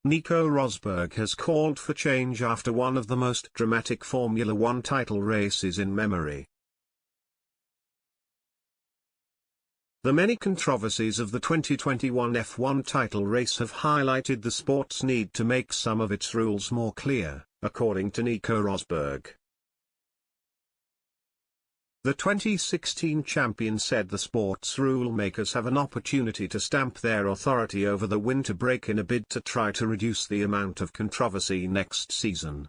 Nico Rosberg has called for change after one of the most dramatic Formula One title races in memory. The many controversies of the 2021 F1 title race have highlighted the sport's need to make some of its rules more clear, according to Nico Rosberg. The 2016 champion said the sport's rule makers have an opportunity to stamp their authority over the winter break in a bid to try to reduce the amount of controversy next season.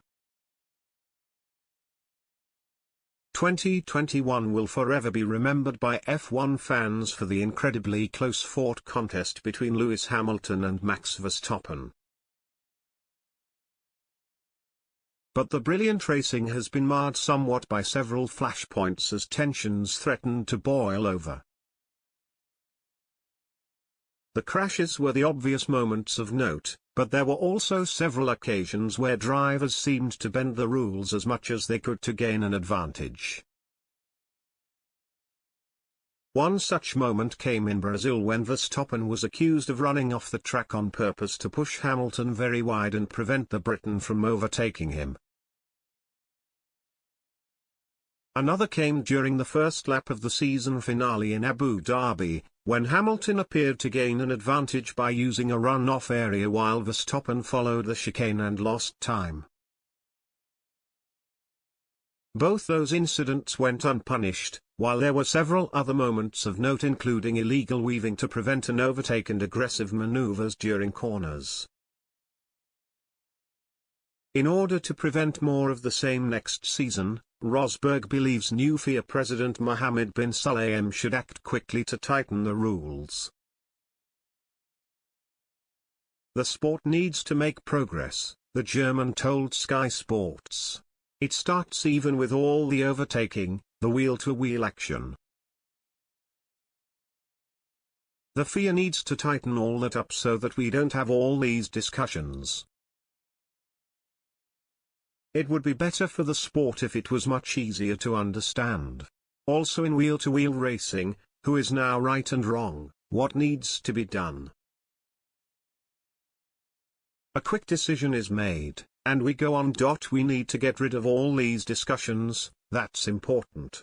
2021 will forever be remembered by F1 fans for the incredibly close-fought contest between Lewis Hamilton and Max Verstappen. But the brilliant racing has been marred somewhat by several flashpoints as tensions threatened to boil over. The crashes were the obvious moments of note, but there were also several occasions where drivers seemed to bend the rules as much as they could to gain an advantage. One such moment came in Brazil when Verstappen was accused of running off the track on purpose to push Hamilton very wide and prevent the Briton from overtaking him. Another came during the first lap of the season finale in Abu Dhabi, when Hamilton appeared to gain an advantage by using a run-off area while Verstappen followed the chicane and lost time. Both those incidents went unpunished, while there were several other moments of note including illegal weaving to prevent an overtake and aggressive maneuvers during corners. In order to prevent more of the same next season, Rosberg believes new FIA President Mohammed bin Sulayem should act quickly to tighten the rules. The sport needs to make progress, the German told Sky Sports. It starts even with all the overtaking, the wheel-to-wheel action. The FIA needs to tighten all that up so that we don't have all these discussions. It would be better for the sport if it was much easier to understand. Also in wheel-to-wheel racing, who is now right and wrong, what needs to be done. A quick decision is made, and we go on. We need to get rid of all these discussions, that's important.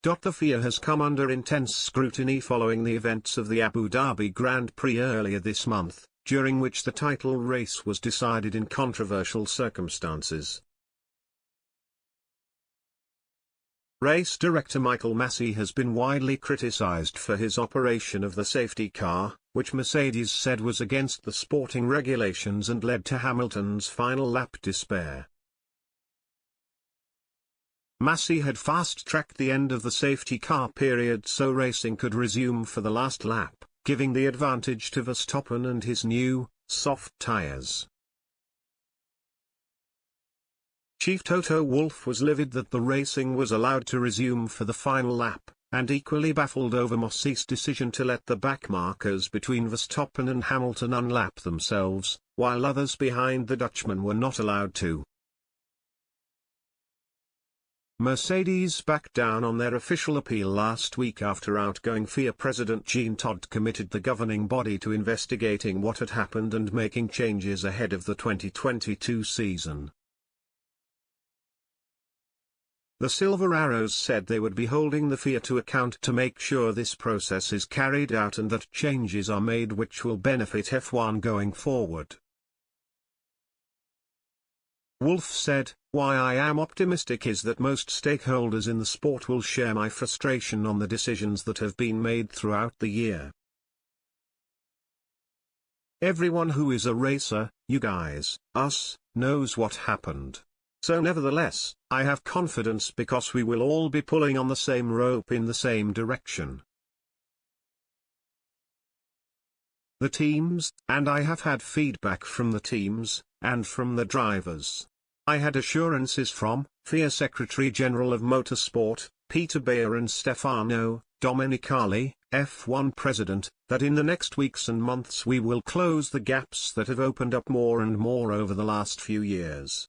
The FIA has come under intense scrutiny following the events of the Abu Dhabi Grand Prix earlier this month, during which the title race was decided in controversial circumstances. Race director Michael Masi has been widely criticized for his operation of the safety car, which Mercedes said was against the sporting regulations and led to Hamilton's final lap despair. Masi had fast-tracked the end of the safety car period so racing could resume for the last lap, giving the advantage to Verstappen and his new, soft tires. Chief Toto Wolff was livid that the racing was allowed to resume for the final lap, and equally baffled over Masi's decision to let the backmarkers between Verstappen and Hamilton unlap themselves, while others behind the Dutchman were not allowed to. Mercedes backed down on their official appeal last week after outgoing FIA President Jean Todt committed the governing body to investigating what had happened and making changes ahead of the 2022 season. The Silver Arrows said they would be holding the FIA to account to make sure this process is carried out and that changes are made which will benefit F1 going forward. Wolff said, "Why I am optimistic is that most stakeholders in the sport will share my frustration on the decisions that have been made throughout the year. Everyone who is a racer, you guys, us, knows what happened. So nevertheless, I have confidence because we will all be pulling on the same rope in the same direction. The teams, and I have had feedback from the teams, and from the drivers. I had assurances from FIA Secretary General of Motorsport, Peter Bayer and Stefano Domenicali, F1 President, that in the next weeks and months we will close the gaps that have opened up more and more over the last few years.